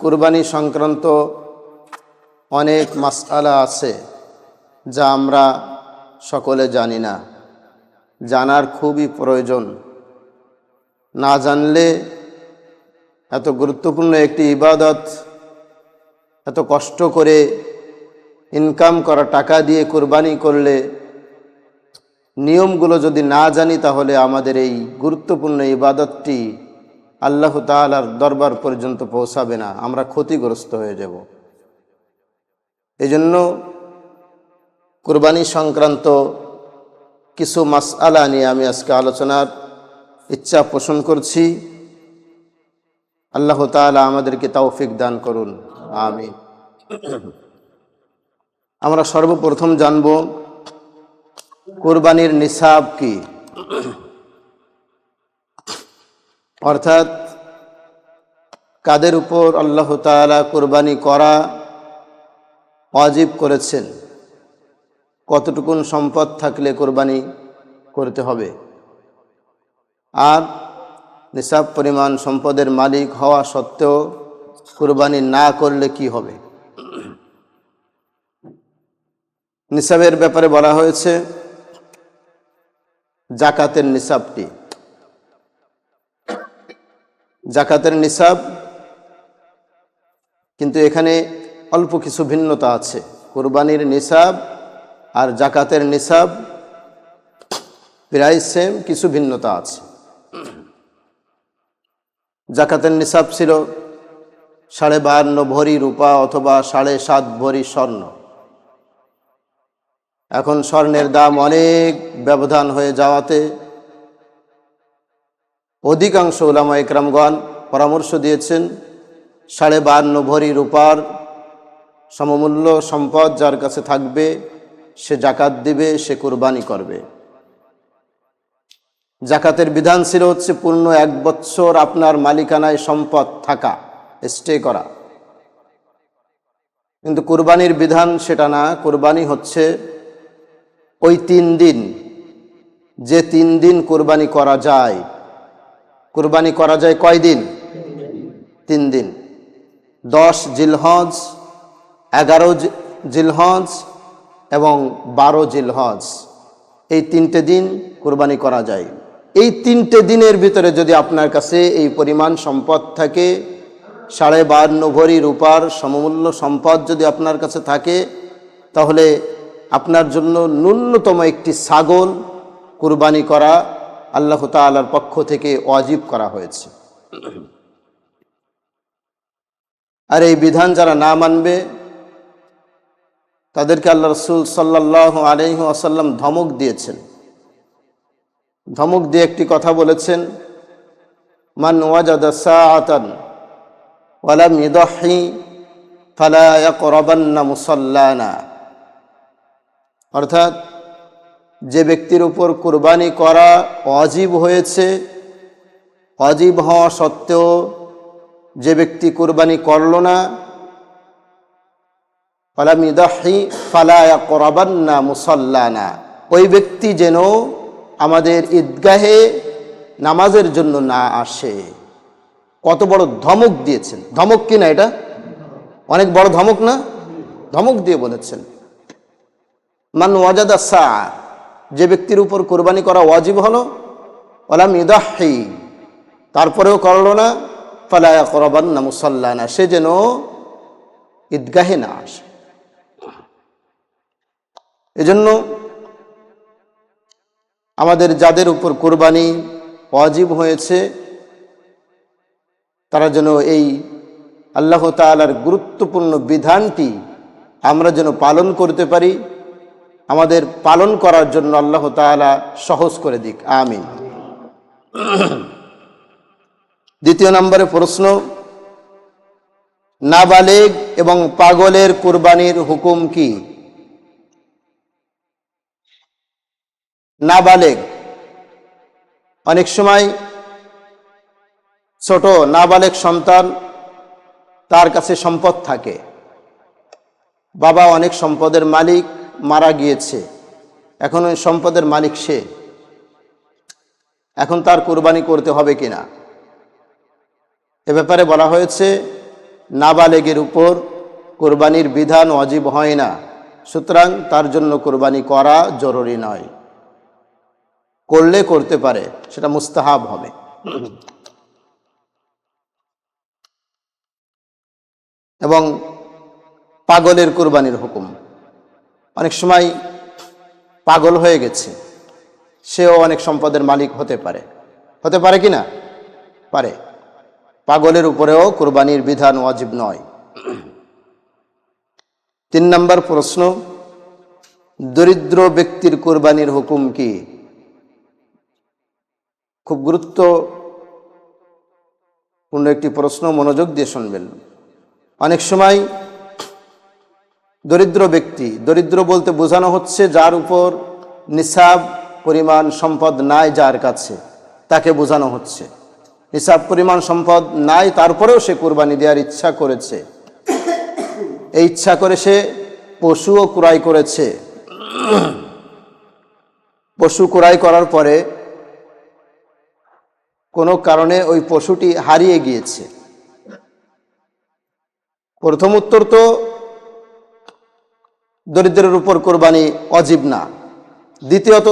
কুরবানি সংক্রান্ত অনেক মাসআলা আছে যা আমরা সকলে জানি না, জানার খুবই প্রয়োজন। না জানলে এত গুরুত্বপূর্ণ একটি ইবাদত, এত কষ্ট করে ইনকাম করা টাকা দিয়ে কুরবানি করলে নিয়মগুলো যদি না জানি তাহলে আমাদের এই গুরুত্বপূর্ণ ইবাদতটি আল্লাহ তাআলার দরবার পর্যন্ত পৌঁছাবে না, আমরা ক্ষতিগ্রস্ত হয়ে যাব। এজন্য কুরবানি সংক্রান্ত কিছু মাসআলা নিয়ে আমি আজকে আলোচনার ইচ্ছা পোষণ করছি। আল্লাহ তাআলা আমাদেরকে তৌফিক দান করুন, আমিন। আমরা সর্বপ্রথম জানব কুরবানির নিসাব কি, অর্থাৎ কাদের উপর আল্লাহ তাআলা কুরবানি করা ওয়াজিব করেছেন, কতটুকুন সম্পদ থাকলে কুরবানি করতে হবে, আর নিসাব পরিমাণ সম্পদের মালিক হওয়া সত্ত্বেও কুরবানি না করলে কি হবে। নিসাবের ব্যাপারে বলা হয়েছে জাকাতের নিসাবটি। জাকাতের নিসাব কিন্তু এখানে অল্প কিছু ভিন্নতা আছে। কুরবানির নিসাব আর জাকাতের নিসাব প্রায় সেম, কিছু ভিন্নতা আছে। জাকাতের নিসাব ছিল 52.5 ভরি রূপা অথবা 7.5 ভরি স্বর্ণ। এখন স্বর্ণের দাম অনেক ব্যবধান হয়ে যাওয়াতে অধিকাংশ উলামা ইকরামগণ পরামর্শ দিয়েছেন 52.5 ভরি রূপার সমমূল্য সম্পদ যার কাছে থাকবে সে জাকাত দিবে, সে কুরবানি করবে। জাকাতের বিধান ছিল হচ্ছে পূর্ণ 1 বছর আপনার মালিকানায় সম্পদ থাকা, স্টে করা। কিন্তু কুরবানির বিধান সেটা না। কুরবানি হচ্ছে ওই 3 দিন, যে 3 দিন কুরবানি করা যায়। কুরবানি করা যায় কয় দিন? 3 দিন। 10 জিলহজ, 11 জিলহজ এবং 12 জিলহজ, এই 3টে দিন কুরবানি করা যায়। এই 3টে দিনের ভিতরে যদি আপনার কাছে এই পরিমাণ সম্পদ থাকে, 52.5 ভরি রূপার সমমূল্য সম্পদ যদি আপনার কাছে থাকে, তাহলে আপনার জন্য ন্যূনতম একটি ছাগল কুরবানি করা আল্লাহ তাআলার পক্ষ থেকে ওয়াজিব করা হয়েছে। আর এই বিধান যারা না মানবে তাদেরকে আল্লাহ রাসূল সাল্লাল্লাহু আলাইহি ওয়াসাল্লাম ধমক দিয়েছেন। ধমক দিয়ে একটি কথা বলেছেন, মান ওয়াজাদা সাআতান ওয়া লাম ইদাহি ফালা ইয়াকরাবান্না মুসাল্লানা। অর্থাৎ যে ব্যক্তির উপর কুরবানি করা ওয়াজিব হয়েছে, ওয়াজিব হওয়া সত্ত্বেও যে ব্যক্তি কুরবানি করল না, ওয়া লাম ইদাহি ফালা ইয়াকরাবান্না মুসাল্লানা, ওই ব্যক্তি যেন আমাদের ঈদগাহে নামাজের জন্য না আসে। কত বড় ধমক দিয়েছেন! ধমক কি না, এটা অনেক বড় ধমক না? ধমক দিয়ে বলেছেন মান ওয়াজাদা সা, যে ব্যক্তির উপর কুরবানি করা ওয়াজিব হলো, ওয়ালাম ইদাহি, তারপরেও করলো না, ফালা ইয়াকরাবান্না মুসাল্লানা, সে যেন ঈদগাহে না আসে। এজন্য আমাদের যাদের উপর কুরবানি ওয়াজিব হয়েছে তারা যেন এই আল্লাহ তাআলার গুরুত্বপূর্ণ বিধানটি আমরা যেন পালন করতে পারি। আমাদের পালন করার জন্য আল্লাহ তাআলা সহজ করে দিক, আমিন। দ্বিতীয় নম্বরে প্রশ্ন, নাবালেগ এবং পাগলের কুরবানির হুকুম কি? নাবালেগ, অনেক সময় ছোট নাবালেগ সন্তান, তার কাছে সম্পদ থাকে, বাবা অনেক সম্পদের মালিক, মারা গিয়েছে, এখন ওই সম্পদের মালিক সে, এখন তার কুরবানি করতে হবে কিনা এ ব্যাপারে বলা হয়েছে নাবালেগের উপর কোরবানির বিধান ওয়াজিব হয় না, সুতরাং তার জন্য কোরবানি করা জরুরি নয়। করলে করতে পারে, সেটা মুস্তাহাব হবে। এবং পাগলের কোরবানির হুকুম, অনেক সময় পাগল হয়ে গেছে, সেও অনেক সম্পদের মালিক হতে পারে কি না? পারে। পাগলের উপরেও কোরবানির বিধান ওয়াজিব নয়। 3 নম্বর প্রশ্ন, দরিদ্র ব্যক্তির কোরবানির হুকুম কি? খুব গুরুত্বপূর্ণ একটি প্রশ্ন, মনোযোগ দিয়ে শুনবেন। অনেক সময় দরিদ্র ব্যক্তি, দরিদ্র বলতে বোঝানো হচ্ছে যার উপর নিসাব পরিমাণ সম্পদ নাই, যার কাছে, তাকে বোঝানো হচ্ছে। নিসাব পরিমাণ সম্পদ নাই, তারপরেও সে কোরবানি দেওয়ার ইচ্ছা করেছে। এই ইচ্ছা করে সে পশুও ক্রয় করেছে। পশু ক্রয় করার পরে কোনো কারণে ওই পশুটি হারিয়ে গিয়েছে। প্রথম উত্তর তো দরিদ্রের উপর কোরবানি ওয়াজিব না। দ্বিতীয়ত,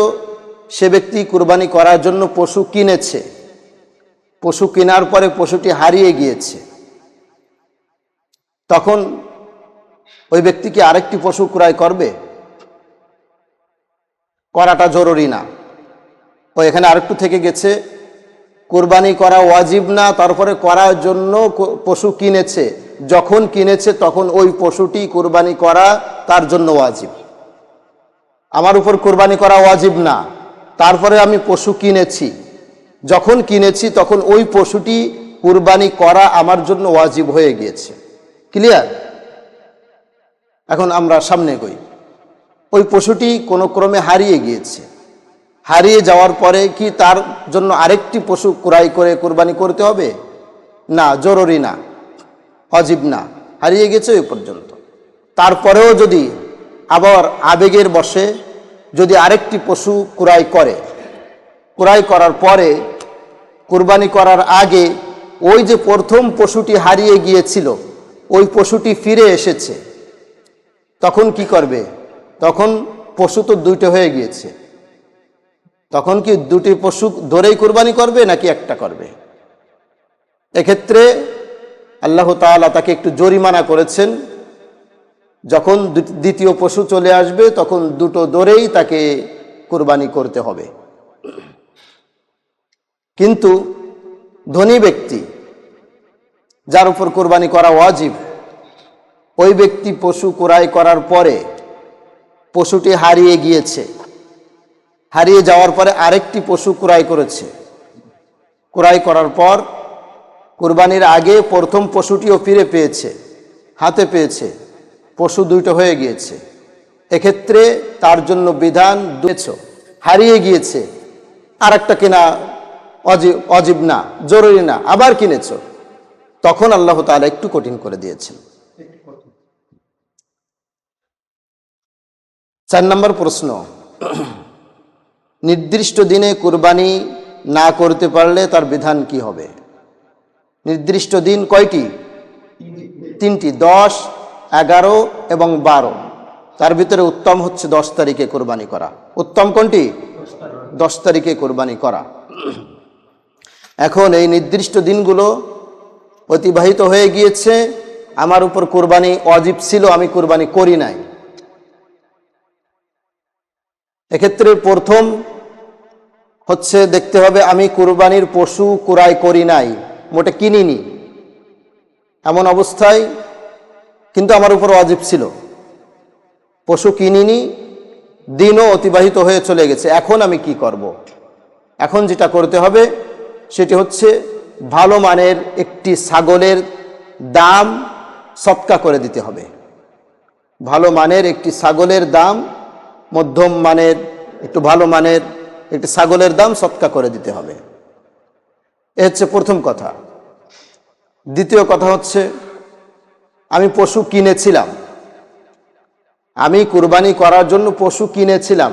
সে ব্যক্তি কোরবানি করার জন্য পশু কিনেছে, পশু কেনার পরে পশুটি হারিয়ে গিয়েছে, তখন ওই ব্যক্তি কি আরেকটি পশু ক্রয় করবে? করাটা জরুরি না। ও এখানে আরেকটু থেকে গেছে, কোরবানি করা ওয়াজিব না, তারপরে করার জন্য পশু কিনেছে, যখন কিনেছে তখন ওই পশুটি কোরবানি করা তার জন্য ওয়াজিব। আমার উপর কোরবানি করা ওয়াজিব না, তারপরে আমি পশু কিনেছি, যখন কিনেছি তখন ওই পশুটি কোরবানি করা আমার জন্য ওয়াজিব হয়ে গিয়েছে। ক্লিয়ার? এখন আমরা সামনে এগোই। ওই পশুটি কোনো ক্রমে হারিয়ে গিয়েছে, হারিয়ে যাওয়ার পরে কি তার জন্য আরেকটি পশু ক্রয় করে কোরবানি করতে হবে? না, জরুরি না, ওয়াজিব না, হারিয়ে গেছে ওই পর্যন্ত। তারপরেও যদি আবার আবেগের বশে যদি আরেকটি পশু ক্রয় করে, ক্রয় করার পরে কোরবানি করার আগে ওই যে প্রথম পশুটি হারিয়ে গিয়েছিল ওই পশুটি ফিরে এসেছে, তখন কি করবে? তখন পশু তো দুইটা হয়ে গিয়েছে, তখন কি দুটি পশু ধরেই কোরবানি করবে নাকি একটা করবে? এক্ষেত্রে আল্লাহ তাআলা তাকে একটু জরিমানা করেছেন। যখন দ্বিতীয় পশু চলে আসবে তখন দুটো ধরেই তাকে কোরবানি করতে হবে। কিন্তু ধনী ব্যক্তি যার উপর কোরবানি করা ওয়াজিব, ওই ব্যক্তি পশু ক্রয় করার পরে পশুটি হারিয়ে গিয়েছে, হারিয়ে যাওয়ার পরে আরেকটি পশু ক্রয় করেছে, ক্রয় করার পর কোরবানির আগে প্রথম পশুটিও ফিরে পেয়েছে, হাতে পেয়েছে, পশু দুইটা হয়ে গিয়েছে। এক্ষেত্রে তার জন্য বিধান হারিয়ে গিয়েছে, আর একটা কেনা ওয়াজিব না, জরুরি না, আবার কিনেছ, তখন আল্লাহ তাআলা একটু কঠিন করে দিয়েছেন। 4 নম্বর প্রশ্ন, নির্দিষ্ট দিনে কোরবানি না করতে পারলে তার বিধান কি হবে? নির্দিষ্ট দিন কয়টি? 3টি, 10, 11 এবং 12। তার ভিতরে উত্তম হচ্ছে 10 তারিখে কোরবানি করা। উত্তম কোনটি? 10 তারিখে কোরবানি করা। এখন এই নির্দিষ্ট দিনগুলো অতিবাহিত হয়ে গিয়েছে, আমার উপর কোরবানি ওয়াজিব ছিল, আমি কোরবানি করি নাই। এক্ষেত্রে প্রথম হচ্ছে দেখতে হবে আমি কোরবানির পশু ক্রয় করি নাই, মোটে কিনিনি, এমন অবস্থায় কিন্তু আমার উপর ওয়াজিব ছিল, পশু কিনিনি, দিনও অতিবাহিত হয়ে চলে গেছে, এখন আমি কি করব? এখন যেটা করতে হবে সেটি হচ্ছে ভালো মানের একটি ছাগলের দাম সদকা করে দিতে হবে। ভালো মানের একটি ছাগলের দাম, মধ্যম মানের একটু ভালো মানের একটি ছাগলের দাম সদকা করে দিতে হবে। এ হচ্ছে প্রথম কথা। দ্বিতীয় কথা হচ্ছে আমি পশু কিনেছিলাম, আমি কুরবানি করার জন্য পশু কিনেছিলাম,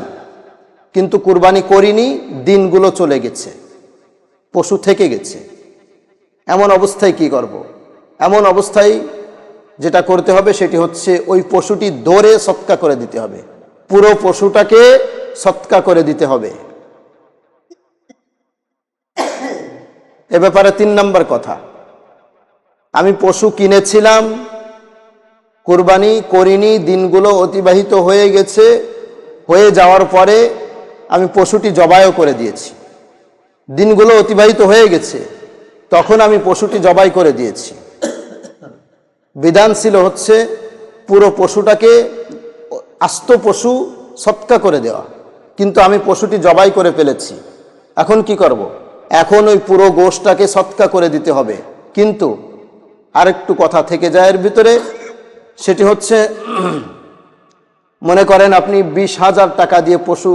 কিন্তু কুরবানি করিনি, দিনগুলো চলে গেছে, পশু থেকে গেছে। এমন অবস্থায় কি করব? এমন অবস্থায় যেটা করতে হবে সেটি হচ্ছে ওই পশুটি দৌড়ে সৎকা করে দিতে হবে, পুরো পশুটাকে সৎকা করে দিতে হবে। এ ব্যাপারে 3 নম্বর কথা, আমি পশু কিনেছিলাম, কুরবানি করিনি, দিনগুলো অতিবাহিত হয়ে গেছে, হয়ে যাওয়ার পরে আমি পশুটি জবাইও করে দিয়েছি, দিনগুলো অতিবাহিত হয়ে গেছে, তখন আমি পশুটি জবাই করে দিয়েছি। বিধান ছিল হচ্ছে পুরো পশুটাকে আস্ত পশু সৎকা করে দেওয়া, কিন্তু আমি পশুটি জবাই করে ফেলেছি, এখন কি করব? এখন ওই পুরো গোশটাকে সৎকা করে দিতে হবে। কিন্তু আরেকটু কথা থেকে যায় এর ভিতরে, সেটি হচ্ছে মনে করেন আপনি 20,000 টাকা দিয়ে পশু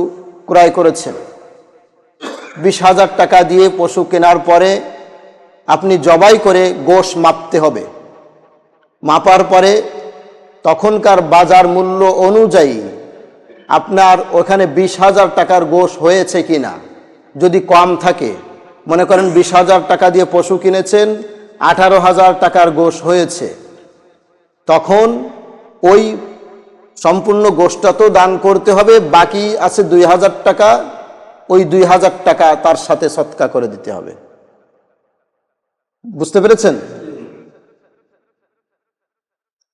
ক্রয় করেছেন, 20,000 টাকা দিয়ে পশু কেনার পরে আপনি জবাই করে গোশ মাপতে হবে, মাপার পরে তখনকার বাজার মূল্য অনুযায়ী আপনার ওখানে 20,000 টাকার গোশ হয়েছে কিনা, যদি কম থাকে, মনে করেন 20,000 টাকা দিয়ে পশু কিনেছেন, 18,000 টাকার গোশ হয়েছে, তখন ওই সম্পূর্ণ গোশটা তো দান করতে হবে, বাকি আছে 2,000 টাকা, ওই 2,000 টাকা তার সাথে সৎকা করে দিতে হবে। বুঝতে পেরেছেন?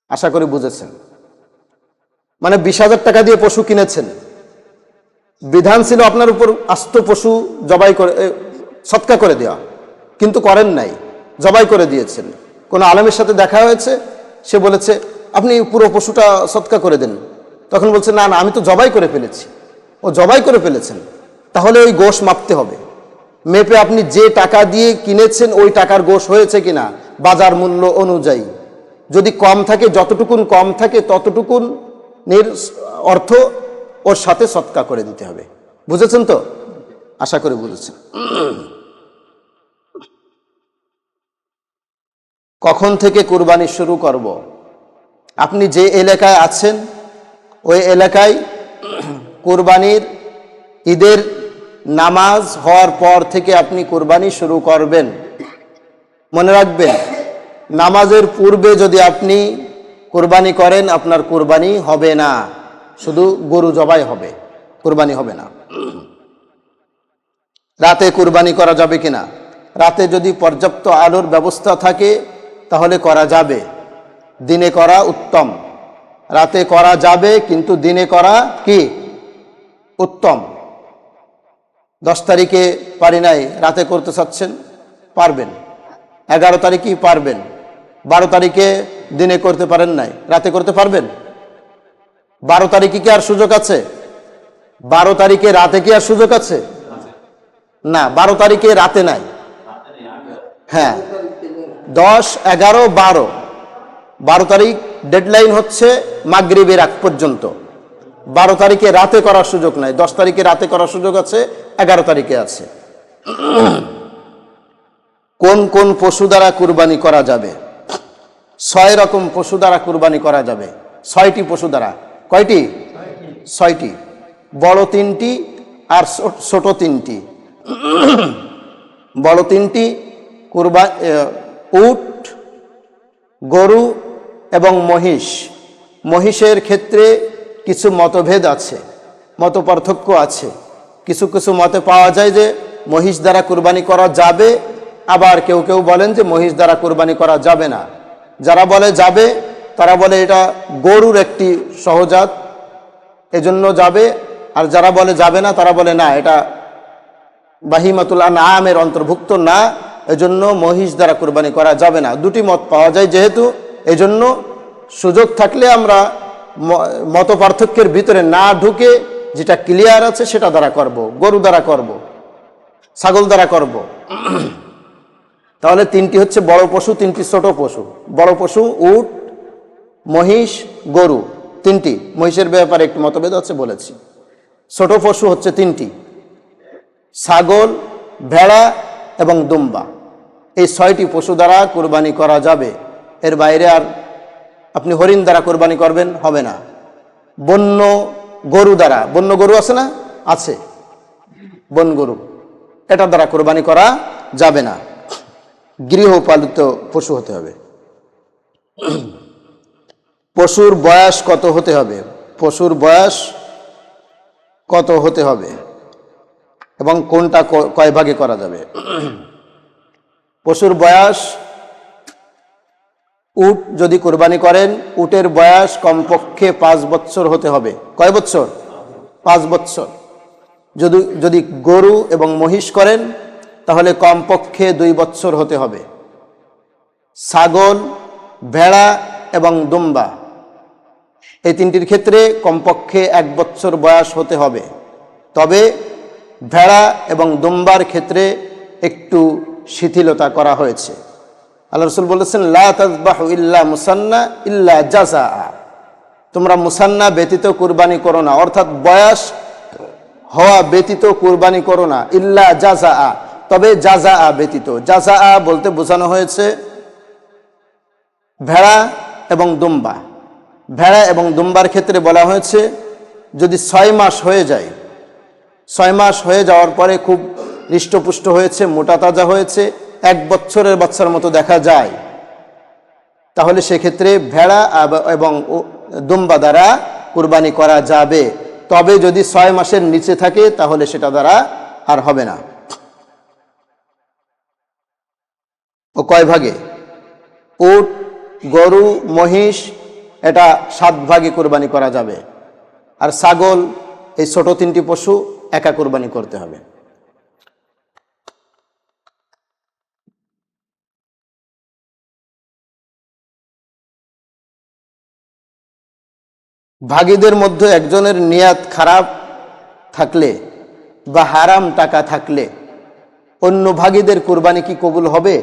আশা করি বুঝেছেন। মানে 20,000 টাকা দিয়ে পশু কিনেছেন, বিধান ছিল আপনার উপর আস্ত পশু জবাই করে সৎকা করে দেওয়া, কিন্তু করেন নাই, জবাই করে দিয়েছেন। কোনো আলেমের সাথে দেখা হয়েছে, সে বলেছে আপনি পুরো পশুটা সৎকা করে দেন, তখন বলছে না না আমি তো জবাই করে ফেলেছি। ও জবাই করে ফেলেছেন, তাহলে ওই গোশ মাপতে হবে, মেপে আপনি যে টাকা দিয়ে কিনেছেন ওই টাকার গোশ হয়েছে কিনা বাজার মূল্য অনুযায়ী, যদি কম থাকে, যতটুকুন কম থাকে ততটুকুন অর্থ ওর সাথে সৎকা করে দিতে হবে। বুঝেছেন তো? আশা করি বুঝেছেন। কখন থেকে কুরবানি শুরু করব? আপনি যে এলাকায় আছেন ওই এলাকায় কুরবানির ঈদের নামাজ হওয়ার পর থেকে আপনি কুরবানি শুরু করবেন। মনে রাখবেন, নামাজের পূর্বে যদি আপনি কুরবানি করেন আপনার কুরবানি হবে না, শুধু গরু জবাই হবে, কুরবানি হবে না। রাতে কুরবানি করা যাবে কিনা? রাতে যদি পর্যাপ্ত আলোর ব্যবস্থা থাকে তাহলে করা যাবে, দিনে করা উত্তম। রাতে করা যাবে কিন্তু দিনে করা কি উত্তম। 10 তারিখে পারি নাই, রাতে করতে চাচ্ছেন, পারবেন। 11 তারিখেই পারবেন, 12 তারিখে দিনে করতে পারেন নাই, রাতে করতে পারবেন। 12 তারিখে কি আর সুযোগ আছে? 12 তারিখে রাতে কি আর সুযোগ আছে? না, 12 তারিখে রাতে নাই। হ্যাঁ, 10, 11, 12, 12 তারিখ ডেডলাইন হচ্ছে মাগরিবের আগ পর্যন্ত। 12 তারিখে রাতে করার সুযোগ নাই, 10 তারিখে রাতে করার সুযোগ আছে, 11 তারিখে আছে। কোন কোন পশু দ্বারা কুরবানি করা যাবে? 6 রকম পশু দ্বারা কুরবানি করা যাবে। 6টি পশু দ্বারা। কয়টি? 6টি। বড় 3টি আর ছোট 3টি। বড় 3টি উট, গরু এবং মহিষ। মহিষের ক্ষেত্রে কিছু মতভেদ আছে, মত পার্থক্য আছে। কিছু কিছু মতে পাওয়া যায় যে মহিষ দ্বারা কুরবানি করা যাবে, আবার কেউ কেউ বলেন যে মহিষ দ্বারা কুরবানি করা যাবে না। যারা বলে যাবে তারা বলে এটা গরুর একটি সহজাত, এজন্য যাবে, আর যারা বলে যাবে না তারা বলে না, এটা বাহিমাতুল আনআমের অন্তর্ভুক্ত না, এজন্য মহিষ দ্বারা কুরবানি করা যাবে না। দুটি মত পাওয়া যায় যেহেতু, এজন্য সুযোগ থাকলে আমরা মত পার্থক্যের ভিতরে না ঢুকে যেটা ক্লিয়ার আছে সেটা দ্বারা করব, গরু দ্বারা করব, ছাগল দ্বারা করব। তাহলে 3টি হচ্ছে বড় পশু, 3টি ছোট পশু। বড় পশু উট, মহিষ, গরু 3টি। মহিষের ব্যাপারে একটু মতভেদ আছে বলেছি। ছোট পশু হচ্ছে 3টি, ছাগল, ভেড়া এবং দুম্বা। এই 6টি পশু দ্বারা কুরবানি করা যাবে। এর বাইরে আর আপনি হরিণ দ্বারা কুরবানি করবেন, হবে না। বন্য গরু দ্বারা, বন্য গরু আছে না? আছে, বন গরু, এটা দ্বারা কুরবানি করা যাবে না। গৃহপালিত পশু হতে হবে। পশুর বয়স কত হতে হবে? পশুর বয়স কত হতে হবে এবং কোনটা কয় ভাগে করা যাবে? পশুর বয়স, উট যদি কুরবানি করেন, উটের বয়স কমপক্ষে 5 বছর হতে হবে। কয় বছর? 5 বছর। যদি গরু এবং মহিষ করেন তাহলে কমপক্ষে 2 বছর হতে হবে। ছাগল, ভেড়া এবং দুম্বা এই তিনটির ক্ষেত্রে কমপক্ষে 1 বছর বয়স হতে হবে। তবে ভেড়া এবং দুম্বার ক্ষেত্রে একটু শিথিলতা করা হয়েছে। আল্লাহ রাসূল বলেছেন, লা তাযবাহু ইল্লা মুসান্না ইল্লা জাযাআ, তোমরা মুসান্না ব্যতীত কুরবানি করো না, অর্থাৎ বয়স হওয়া ব্যতীত কুরবানি করো না, ইল্লা জাযাআ, তবে জাযাআ ব্যতীত। জাযাআ বলতে বোঝানো হয়েছে ভেড়া এবং দুম্বা। ভেড়া এবং দুম্বার ক্ষেত্রে বলা হয়েছে যদি 6 মাস হয়ে যায়, 6 মাস হয়ে যাওয়ার পরে খুব হৃষ্টপুষ্ট হয়েছে, মোটা তাজা হয়েছে, 1 বছরের বাচ্চার মতো দেখা যায়, তাহলে সেক্ষেত্রে ভেড়া এবং দুম্বা দ্বারা কুরবানি করা যাবে। তবে যদি 6 মাসের নিচে থাকে তাহলে সেটা দ্বারা আর হবে না। ও কয় ভাগে? উট, গরু, মহিষ এটা 7 ভাগে কুরবানি করা যাবে। আর ছাগল, এই ছোট 3টি পশু একা কুরবানি করতে হবে। ভাগীদের মধ্যে একজনের নিয়াত খারাপ থাকলে বা হারাম টাকা থাকলে অন্য ভাগীদের কুরবানি কি কবুল হবে?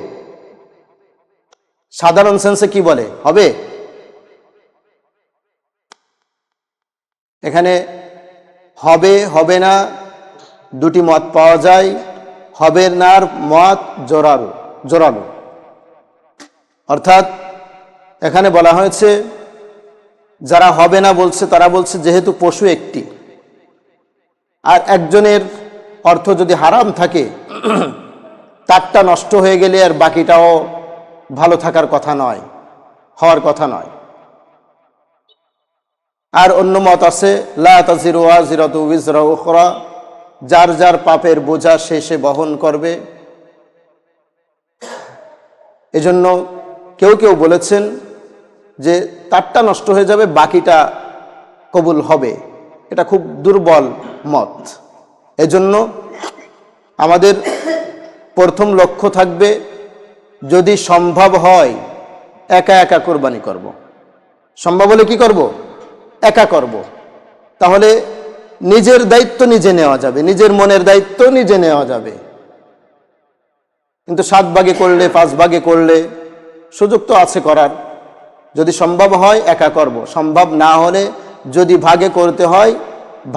সাধারণ সেন্সে কি বলে? হবে? এখানে হবে হবে না দুটি মত পাওয়া যায়। হবে নার মত জোরালো, অর্থাৎ এখানে বলা হয়েছে যারা হবে না বলছে তারা বলছে যেহেতু পশু একটি, আর একজনের অর্থ যদি হারাম থাকে, তারটা নষ্ট হয়ে গেলে আর বাকিটাও ভালো থাকার কথা নয়, হওয়ার কথা নয়। আর অন্য মত আছে লা তাজিরু ওয়াজিরাতু উযরা উখরা, যার যার পাপের বোঝা সে বহন করবে। এজন্য কেউ কেউ বলেছেন যে তারটা নষ্ট হয়ে যাবে, বাকিটা কবুল হবে। এটা খুব দুর্বল মত। এজন্য আমাদের প্রথম লক্ষ্য থাকবে যদি সম্ভব হয় একা একা কোরবানি করব। সম্ভব হলে কি করব? একা করব। তাহলে নিজের দায়িত্ব নিজে নেওয়া যাবে, নিজের মনের দায়িত্ব নিজে নেওয়া যাবে। কিন্তু 7 ভাগে করলে, 5 ভাগে করলে সুযোগ তো আছে করার। যদি সম্ভব হয় একা করব, সম্ভব না হলে যদি ভাগে করতে হয়,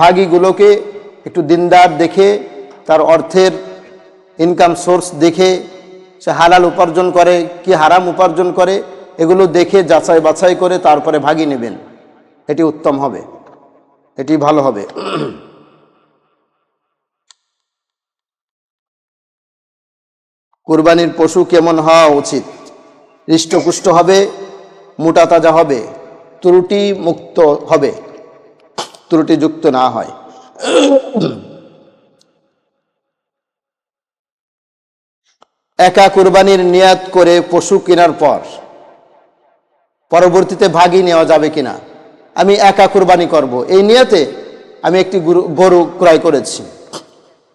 ভাগীগুলোকে একটু দিনদার দেখে, তার অর্থের ইনকাম সোর্স দেখে, সে হালাল উপার্জন করে কি হারাম উপার্জন করে, এগুলো দেখে যাচাই বাছাই করে তারপরে ভাগী নেবেন। এটি উত্তম হবে, এটি ভালো হবে। কুরবানির পশু কেমন হওয়া উচিত? হৃষ্টপুষ্ট হবে, মোটা তাজা হবে, ত্রুটি মুক্ত হবে, ত্রুটিযুক্ত না হয়। একা কুরবানির নিয়াত করে পশু কেনার পর পরবর্তীতে ভাগী নেওয়া যাবে কিনা? আমি একা কুরবানি করব এই নিয়াতে আমি একটি গরু ক্রয় করেছি,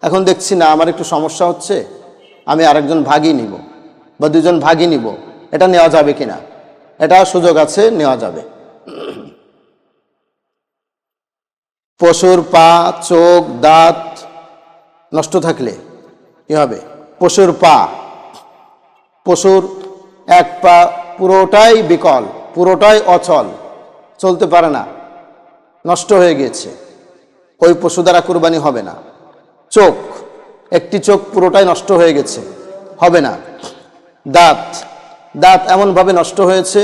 এখন দেখছি না আমার একটু সমস্যা হচ্ছে, আমি আরেকজন ভাগী নিব বা 2 জন ভাগী নিব, এটা নেওয়া যাবে কিনা? এটা সুযোগ আছে, নেওয়া যাবে। পশুর পা, চোখ, দাঁত নষ্ট থাকলে কি হবে? পশুর পা, পশুর এক পা পুরোটাই বিকল, পুরোটাই অচল, চলতে পারে না, নষ্ট হয়ে গেছে, ওই পশু দ্বারা কুরবানি হবে না। চোখ, একটি চোখ পুরোটাই নষ্ট হয়ে গেছে, হবে না। দাঁত, দাঁত এমনভাবে নষ্ট হয়েছে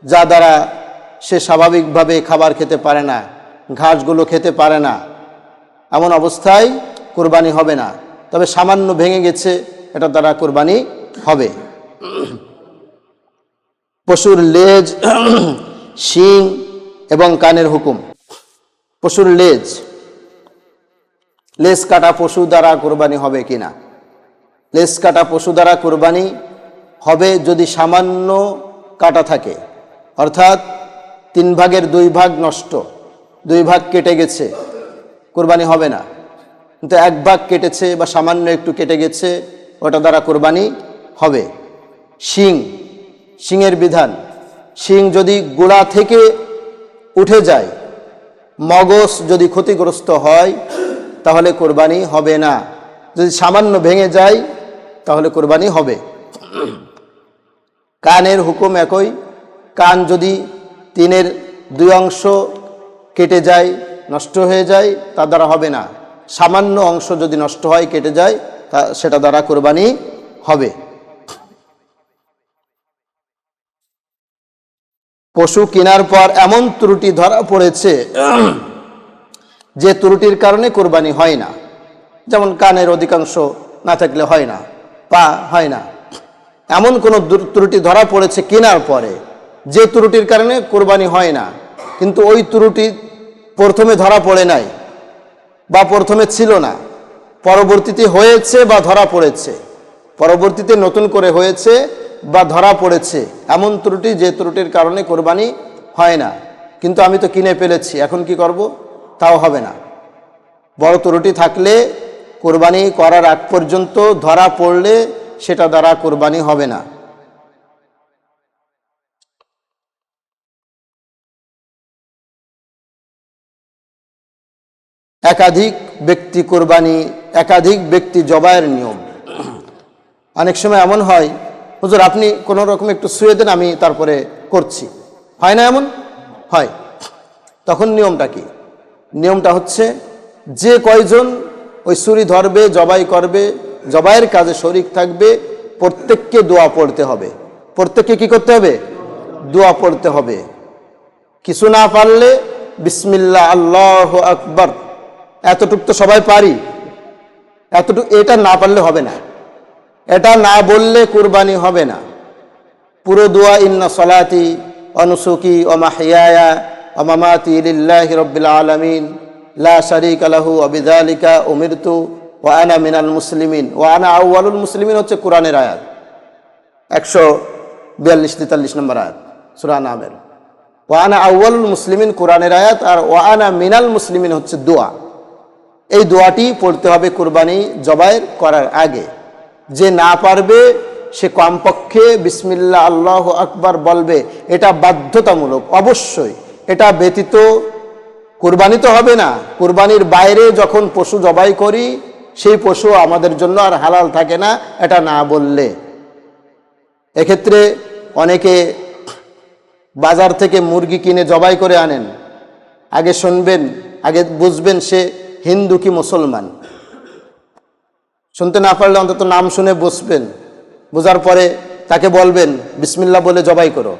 যা দ্বারা সে স্বাভাবিকভাবে খাবার খেতে পারে না, ঘাসগুলো খেতে পারে না, এমন অবস্থায় কুরবানি হবে না। তবে সামান্য ভেঙে গেছে, এটা দ্বারা কুরবানি হবে। পশুর লেজ, শিং এবং কানের হুকুম। পশুর লেজ, লেজ কাটা পশু দ্বারা কোরবানি হবে কিনা? লেজ কাটা পশু দ্বারা কোরবানি হবে যদি সামান্য কাটা থাকে, অর্থাৎ 3 ভাগের 2 ভাগ নষ্ট, 2 ভাগ কেটে গেছে, কোরবানি হবে না। কিন্তু 1 ভাগ কেটেছে বা সামান্য একটু কেটে গেছে, ওটা দ্বারা কোরবানি হবে। শিং, শিংয়ের বিধান, শিং যদি গোড়া থেকে উঠে যায়, মগজ যদি ক্ষতিগ্রস্ত হয়, তাহলে কোরবানি হবে না। যদি সামান্য ভেঙে যায় তাহলে কোরবানি হবে। কানের হুকুম একই, কান যদি 3-এর 2 অংশ কেটে যায়, নষ্ট হয়ে যায়, তা দ্বারা হবে না। সামান্য অংশ যদি নষ্ট হয়, কেটে যায়, তা সেটা দ্বারা কোরবানি হবে। পশু কেনার পর এমন ত্রুটি ধরা পড়েছে যে ত্রুটির কারণে কোরবানি হয় না, যেমন কানের অধিকাংশ না থাকলে হয় না, পা হয় না, এমন কোনো ত্রুটি ধরা পড়েছে কেনার পরে যে ত্রুটির কারণে কোরবানি হয় না, কিন্তু ওই ত্রুটি প্রথমে ধরা পড়ে নাই বা প্রথমে ছিল না, পরবর্তীতে হয়েছে বা ধরা পড়েছে, পরবর্তীতে নতুন করে হয়েছে বা ধরা পড়েছে, এমন ত্রুটি যে ত্রুটির কারণে কোরবানি হয় না। কিন্তু আমি তো কিনে ফেলেছি, এখন কি করব? তাও হবে না। বড় ত্রুটি থাকলে কোরবানি করার আগ পর্যন্ত ধরা পড়লে সেটা দ্বারা কোরবানি হবে না। একাধিক ব্যক্তি কোরবানি, একাধিক ব্যক্তি জবাইয়ের নিয়ম। অনেক সময় এমন হয়, হুজুর আপনি কোনো রকম একটু শুয়ে দেন, আমি তারপরে করছি, হয় না? এমন হয়। তখন নিয়মটা কি? নিয়মটা হচ্ছে, যে কয়জন ওই ছুরি ধরবে, জবাই করবে, জবাইয়ের কাজে শরিক থাকবে, প্রত্যেককে দোয়া পড়তে হবে। প্রত্যেককে কি করতে হবে? দোয়া পড়তে হবে। কিছু না পারলে বিসমিল্লাহ আল্লাহু আকবার, এতটুক তো সবাই পারি, এতটুক, এটা না পারলে হবে না, এটা না বললে কুরবানি হবে না। পুরো দোয়া, ইন্না সলাতি ওয়া নুসুকি ওয়া মাহইয়ায়া ওয়া মামাতি লিল্লাহি রাব্বিল আলামিন লা শারীকা লাহু ওয়া বিযালিকা উমিরতু ওয়া আনা মিনাল মুসলিমিন ওয়া আনা আউয়ালুল মুসলিমিন হচ্ছে কোরআনের আয়াত, 142-43 নম্বর আয়াত সূরা নামের। ওয়া আনা আউয়ালুল মুসলিমিন কোরআনের আয়াত, আর ওয়া আনা মিনাল মুসলিমিন হচ্ছে দোয়া। এই দোয়াটি পড়তে হবে কোরবানি জবাইয়ের করার আগে। যে না পারবে সে কমপক্ষে বিসমিল্লাহ আল্লাহু আকবার বলবে, এটা বাধ্যতামূলক, অবশ্যই। এটা ব্যতীত কোরবানি তো হবে না। কোরবানির বাইরে যখন পশু জবাই করি, সেই পশু আমাদের জন্য আর হালাল থাকে না এটা না বললে। এক্ষেত্রে অনেকে বাজার থেকে মুরগি কিনে জবাই করে আনেন, আগে শুনবেন, আগে বুঝবেন সে হিন্দু কি মুসলমান। শুনতে না পারলে অন্তত নাম শুনে বুঝবেন, বোঝার পরে তাকে বলবেন বিসমিল্লাহ বলে জবাই করো।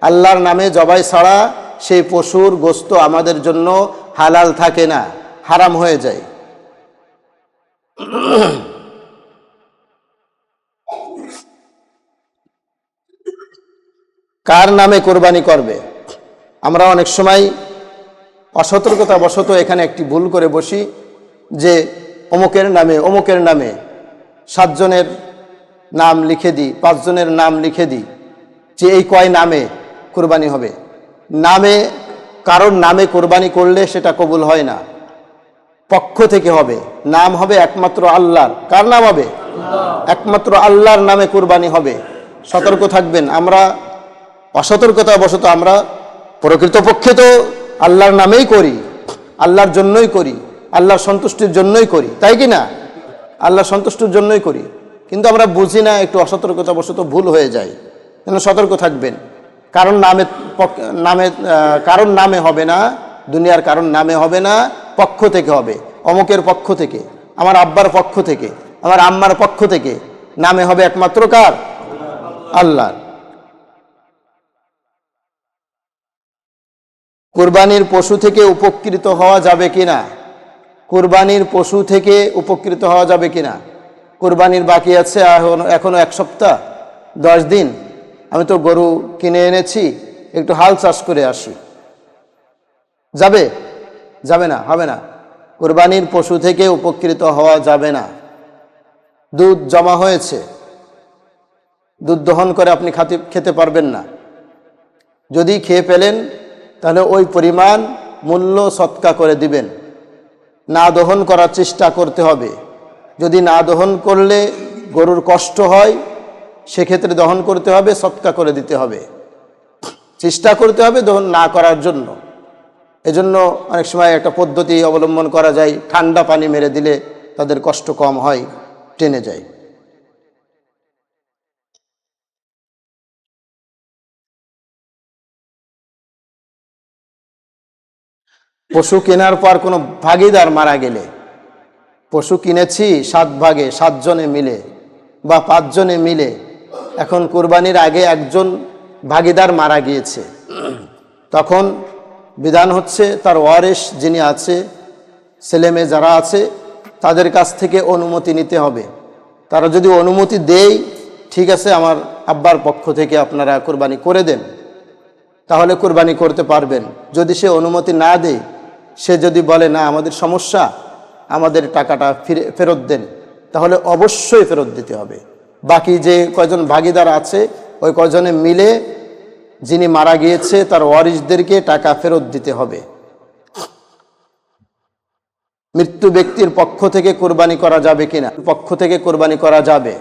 আল্লাহর নামে জবাই ছাড়া সেই পশুর গোশত আমাদের জন্য হালাল থাকে না, হারাম হয়ে যায়। কার নামে কোরবানি করবে? আমরা অনেক সময় অসতর্কতা বশত এখানে একটি ভুল করে বসি যে অমুকের নামে, অমুকের নামে 7 জনের নাম লিখে দিই, 5 জনের নাম লিখে দিই, যে এই কয় নামে কোরবানি হবে। নামে, কারোর নামে কোরবানি করলে সেটা কবুল হয় না, পক্ষ থেকে হবে। নাম হবে একমাত্র আল্লাহর। কার নাম হবে? একমাত্র আল্লাহর নামে কোরবানি হবে। সতর্ক থাকবেন। আমরা অসতর্কতা বশত আমরা প্রকৃতপক্ষে তো আল্লাহর নামেই করি, আল্লাহর জন্যই করি, আল্লাহর সন্তুষ্টির জন্যই করি, তাই কি না? আল্লাহর সন্তুষ্টির জন্যই করি, কিন্তু আমরা বুঝি না, একটু অসতর্কতা বশত ভুল হয়ে যায়। যেন সতর্ক থাকবেন। কারণ কারণ নামে হবে না, দুনিয়ার কারণ নামে হবে না, পক্ষ থেকে হবে। অমুকের পক্ষ থেকে, আমার আব্বার পক্ষ থেকে, আমার আম্মার পক্ষ থেকে নামে হবে একমাত্র কার? আল্লাহ। কুরবানির পশু থেকে উপকৃত হওয়া যাবে কিনা? কুরবানির পশু থেকে উপকৃত হওয়া যাবে কিনা? কুরবানির বাকি আছে এখনো 1 সপ্তাহ 10 দিন, আমি তো গরু কিনে এনেছি, একটু হাল চাষ করে আসি, যাবে? যাবে না, হবে না। কোরবানির পশু থেকে উপকৃত হওয়া যাবে না। দুধ জমা হয়েছে, দুধ দহন করে আপনি খেতে পারবেন না। যদি খেয়ে ফেলেন তাহলে ওই পরিমাণ মূল্য সৎকা করে দিবেন। না দহন করার চেষ্টা করতে হবে। যদি না দহন করলে গরুর কষ্ট হয়, সেক্ষেত্রে দহন করতে হবে, সৎকা করে দিতে হবে। চেষ্টা করতে হবে দহন না করার জন্য। এজন্য অনেক সময় একটা পদ্ধতি অবলম্বন করা যায়, ঠান্ডা পানি মেরে দিলে তাদের কষ্ট কম হয়, টেনে যায়। পশু কেনার পর কোনো ভাগিদার মারা গেলে, পশু কিনেছি 7 ভাগে 7 জনে মিলে বা 5 জনে মিলে, এখন কুরবানির আগে একজন ভাগিদার মারা গিয়েছে, তখন বিধান হচ্ছে তার ওয়ারিশ যিনি আছে, ছেলেমেয়ে যারা আছে, তাদের কাছ থেকে অনুমতি নিতে হবে। তারা যদি অনুমতি দেয়, ঠিক আছে আমার আব্বার পক্ষ থেকে আপনারা কুরবানি করে দেন, তাহলে কুরবানি করতে পারবেন। যদি সে অনুমতি না দেয়, সে যদি বলে না আমাদের সমস্যা, আমাদের টাকাটা ফেরত দেন, তাহলে অবশ্যই ফেরত দিতে হবে। বাকি যে কয়জন ভাগিদার আছে, ওই কয়জনে মিলে যিনি মারা গিয়েছে তার ওয়ারিশদেরকে টাকা ফেরত দিতে হবে। মৃত্যু ব্যক্তির পক্ষ থেকে কুরবানি করা যাবে কিনা? পক্ষ থেকে কুরবানি করা যাবে।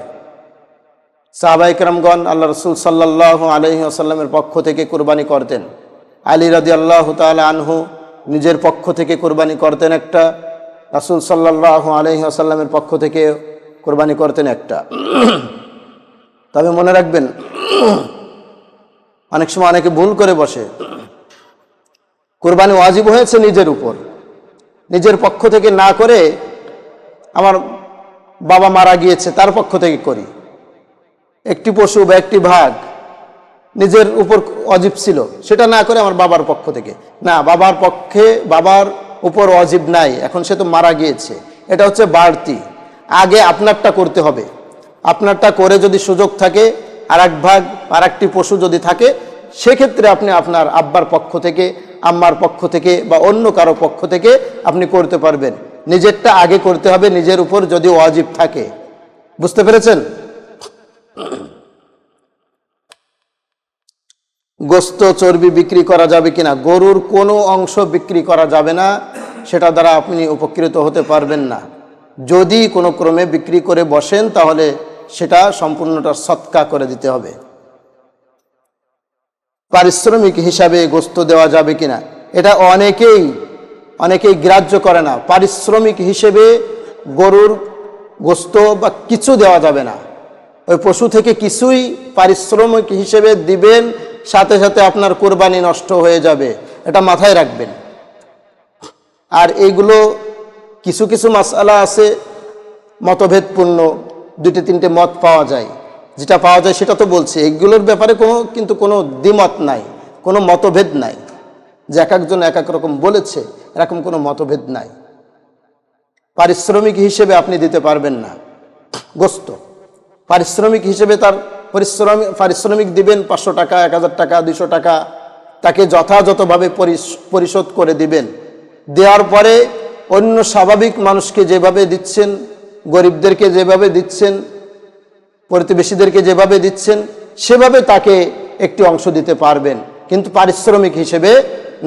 সাহাবায়ে কেরামগণ আল্লাহ রাসূল সাল্লাল্লাহু আলাইহি ওয়াসাল্লামের পক্ষ থেকে কুরবানি করতেন। আলী রাদিয়াল্লাহু তাআলা আনহু নিজের পক্ষ থেকে কুরবানি করতেন একটা, রাসূল সাল্লাল্লাহু আলাইহি ওয়াসাল্লামের পক্ষ থেকে কুরবানি করতেন একটা। তবে মনে রাখবেন, অনেক সময় অনেকে ভুল করে বসে, কুরবানি ওয়াজিব হয়েছে নিজের উপর, নিজের পক্ষ থেকে না করে আমার বাবা মারা গিয়েছে তার পক্ষ থেকে করি। একটি পশু বা একটি ভাগ নিজের উপর ওয়াজিব ছিল, সেটা না করে আমার বাবার পক্ষ থেকে, না, বাবার পক্ষে বাবার উপর ওয়াজিব নাই, এখন সে তো মারা গিয়েছে, এটা হচ্ছে বাড়তি। আগে আপনারটা করতে হবে। আপনারটা করে যদি সুযোগ থাকে, আর এক ভাগ আর একটি পশু যদি থাকে, সেক্ষেত্রে আপনি আপনার আব্বার পক্ষ থেকে, আম্মার পক্ষ থেকে বা অন্য কারো পক্ষ থেকে আপনি করতে পারবেন। নিজেরটা আগে করতে হবে, নিজের উপর যদি ওয়াজিব থাকে। বুঝতে পেরেছেন? গোস্ত চর্বি বিক্রি করা যাবে কিনা? গরুর কোনো অংশ বিক্রি করা যাবে না, সেটা দ্বারা আপনি উপকৃত হতে পারবেন না। যদি কোনো ক্রমে বিক্রি করে বসেন, তাহলে সেটা সম্পূর্ণটা সৎকা করে দিতে হবে। পারিশ্রমিক হিসাবে গোস্ত দেওয়া যাবে কিনা? এটা অনেকেই গ্রাহ্য করে না। পারিশ্রমিক হিসেবে গরুর গোস্ত বা কিছু দেওয়া যাবে না। ওই পশু থেকে কিছুই পারিশ্রমিক হিসেবে দিবেন, সাথে সাথে আপনার কুরবানি নষ্ট হয়ে যাবে, এটা মাথায় রাখবেন। আর এইগুলো কিছু কিছু মাসআলা আছে মতভেদপূর্ণ, 2-3টে মত পাওয়া যায়। যেটা পাওয়া যায় সেটা তো বলছি, এগুলোর ব্যাপারে কোনো দ্বিমত নাই, কোনো মতভেদ নাই, যে এক একজন এক এক রকম বলেছে, এরকম কোনো মতভেদ নাই। পারিশ্রমিক হিসেবে আপনি দিতে পারবেন না গোস্ত। পারিশ্রমিক হিসেবে তার পারিশ্রমিক দিবেন 500 টাকা, 1000 টাকা, 200 টাকা, তাকে যথাযথভাবে পরিশোধ করে দিবেন। দেওয়ার পরে অন্য স্বাভাবিক মানুষকে যেভাবে দিচ্ছেন, গরিবদেরকে যেভাবে দিচ্ছেন, প্রতিবেশীদেরকে যেভাবে দিচ্ছেন, সেভাবে তাকে একটি অংশ দিতে পারবেন, কিন্তু পারিশ্রমিক হিসেবে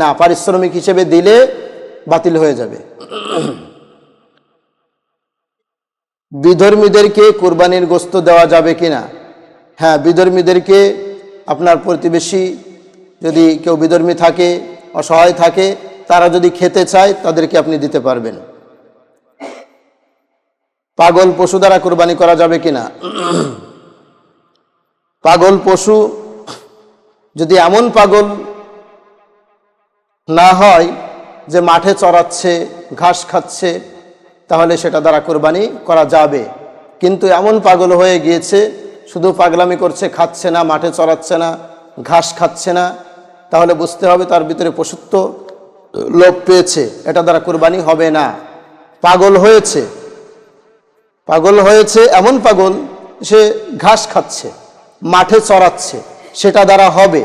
না। পারিশ্রমিক হিসেবে দিলে বাতিল হয়ে যাবে। বিধর্মীদেরকে কুরবানির গোস্ত দেওয়া যাবে কিনা? হ্যাঁ, বিধর্মীদেরকে, আপনার প্রতিবেশী যদি কেউ বিধর্মী থাকে, অসহায় থাকে, তারা যদি খেতে চায়, তাদেরকে আপনি দিতে পারবেন। পাগল পশু দ্বারা কুরবানি করা যাবে কিনা? পাগল পশু যদি এমন পাগল না হয় যে মাঠে চড়াচ্ছে, ঘাস খাচ্ছে, তাহলে সেটা দ্বারা কুরবানি করা যাবে। কিন্তু এমন পাগল হয়ে গিয়েছে, শুধু পাগলামি করছে, খাচ্ছে না, মাঠে চড়াচ্ছে না, ঘাস খাচ্ছে না, তাহলে বুঝতে হবে তার ভিতরে পশুত্ব লোপ পেয়েছে, এটা দ্বারা কুরবানি হবে না। পাগল হয়েছে এমন পাগল, সে ঘাস খাচ্ছে, মাঠে চড়াচ্ছে, সেটা দ্বারা হবে।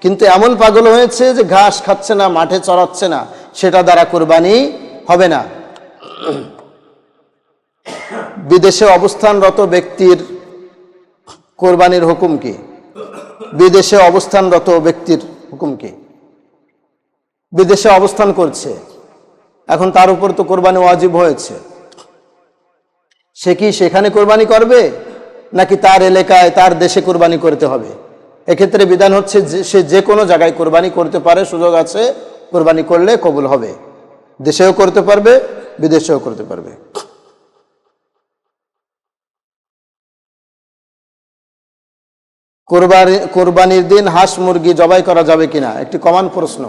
কিন্তু এমন পাগল হয়েছে যে ঘাস খাচ্ছে না, মাঠে চড়াচ্ছে না, সেটা দ্বারা কোরবানি হবে না। বিদেশে অবস্থানরত ব্যক্তির কোরবানির হুকুম কি? বিদেশে অবস্থানরত ব্যক্তির হুকুম কি? বিদেশে অবস্থান করছে, এখন তার উপর তো কোরবানি ওয়াজিব হয়েছে, সে কি সেখানে কোরবানি করবে নাকি তার এলাকায় তার দেশে কোরবানি করতে হবে? এক্ষেত্রে বিধান হচ্ছে যে সে যে কোনো জায়গায় কোরবানি করতে পারে, সুযোগ আছে, কোরবানি করলে কবুল হবে। দেশেও করতে পারবে, বিদেশেও করতে পারবে। কোরবানির দিন হাঁস মুরগি জবাই করা যাবে কিনা, একটি কমন প্রশ্ন।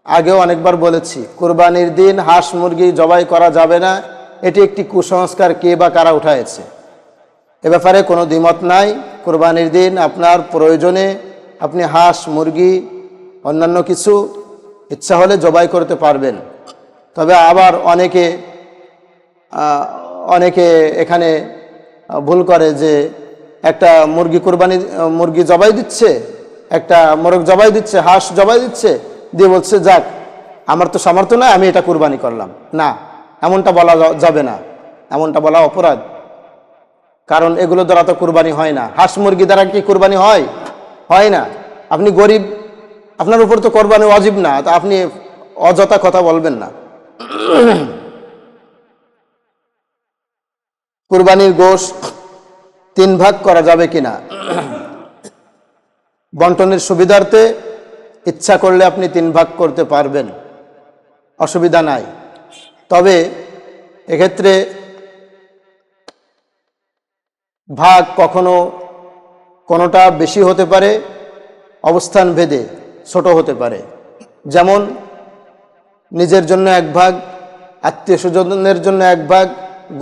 আগেও অনেকবার বলেছি, কোরবানির দিন হাঁস মুরগি জবাই করা যাবে না, এটি একটি কুসংস্কার কে বা কারা উঠায়েছে, এ ব্যাপারে কোনো দ্বিমত নাই। কোরবানির দিন আপনার প্রয়োজনে আপনি হাঁস মুরগি অন্যান্য কিছু ইচ্ছা হলে জবাই করতে পারবেন। তবে আবার অনেকে এখানে ভুল করে যে একটা মুরগি জবাই দিচ্ছে, একটা মোরগ জবাই দিচ্ছে, হাঁস জবাই দিচ্ছে, দিয়ে বলছে যাক আমার তো সামর্থ্য নয়, আমি এটা কুরবানি করলাম না। এমনটা বলা যাবে না, এমনটা বলা অপরাধ। কারণ এগুলো দ্বারা তো কুরবানি হয় না। হাঁস মুরগি দ্বারা কি কুরবানি হয়? হয় না। আপনি গরিব, আপনার উপর তো কোরবানি ওয়াজিব না, তা আপনি অযথা কথা বলবেন না। কুরবানির গোশত 3 ভাগ করা যাবে কিনা, বন্টনের সুবিধার্থে ইচ্ছা করলে আপনি 3 ভাগ করতে পারবেন, অসুবিধা নাই। তবে এক্ষেত্রে ভাগ কোনোটা বেশি হতে পারে, অবস্থান ভেদে ছোট হতে পারে। যেমন নিজের জন্য 1 ভাগ, আত্মীয় স্বজনের জন্য 1 ভাগ,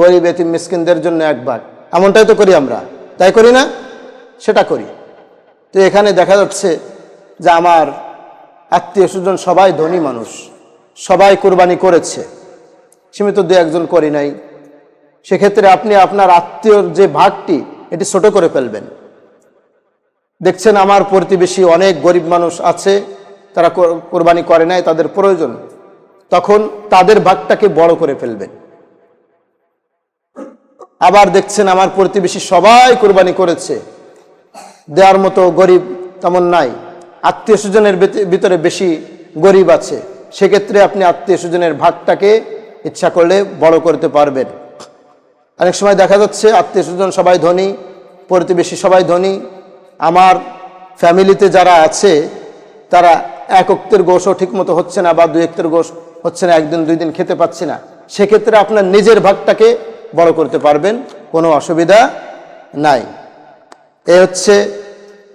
গরিব এতিম মিসকিনদের জন্য 1 ভাগ, এমনটাই তো করি আমরা, তাই করি না? সেটা করি। তো এখানে দেখা যাচ্ছে যে আমার আত্মীয় স্বজন সবাই ধনী মানুষ, সবাই কুরবানি করেছে, সীমিত 2-1 জন করি নাই। সেক্ষেত্রে আপনি আপনার আত্মীয়র যে ভাগটি এটি ছোট করে ফেলবেন। দেখছেন আমার প্রতিবেশী অনেক গরিব মানুষ আছে, তারা কোরবানি করে নাই, তাদের প্রয়োজন, তখন তাদের ভাগটাকে বড় করে ফেলবেন। আবার দেখছেন আমার প্রতিবেশী সবাই কোরবানি করেছে, দেওয়ার মতো গরিব তেমন নাই, আত্মীয় স্বজনের ভিতরে বেশি গরিব আছে, সেক্ষেত্রে আপনি আত্মীয় স্বজনের ভাগটাকে ইচ্ছা করলে বড় করতে পারবেন। অনেক সময় দেখা যাচ্ছে আত্মীয় স্বজন সবাই ধনী, প্রতিবেশী সবাই ধনী, আমার ফ্যামিলিতে যারা আছে তারা 1 ওয়াক্তের গোশও ঠিক মতো হচ্ছে না, বা 2 ওয়াক্তের গোশ হচ্ছে না, 1 দিন 2 দিন খেতে পাচ্ছি না, সেক্ষেত্রে আপনার নিজের ভাগটাকে বড় করতে পারবেন, কোনো অসুবিধা নাই। এ হচ্ছে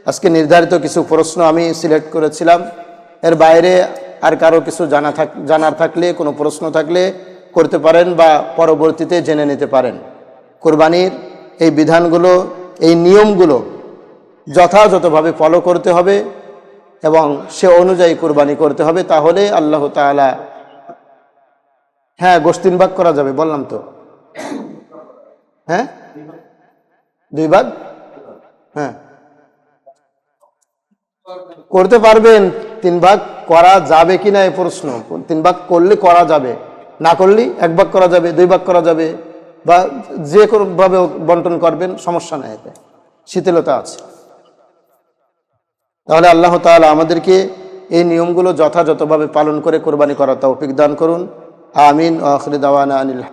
আজকে নির্ধারিত কিছু প্রশ্ন আমি সিলেক্ট করেছিলাম। এর বাইরে আর কারো কিছু জানার থাকলে, কোনো প্রশ্ন থাকলে করতে পারেন বা পরবর্তীতে জেনে নিতে পারেন। কোরবানির এই বিধানগুলো, এই নিয়মগুলো যথাযথভাবে ফলো করতে হবে এবং সে অনুযায়ী কোরবানি করতে হবে, তাহলে আল্লাহ তাআলা। হ্যাঁ, গোশত 3 ভাগ করা যাবে বললাম তো। হ্যাঁ, 2 ভাগ, হ্যাঁ করতে পারবেন। 3 ভাগ করা যাবে কিনা এই প্রশ্ন। 3 ভাগ করলে করা যাবে, না করলে 1 ভাগ করা যাবে, 2 ভাগ করা যাবে, বা যে কোনোভাবে বন্টন করবেন, সমস্যা নেই, এতে শিথিলতা আছে। তাহলে আল্লাহ তাআলা আমাদেরকে এই নিয়মগুলো যথাযথভাবে পালন করে কোরবানি করার তৌফিক দান করুন। আমিন। আখির দাওয়ানা আনিল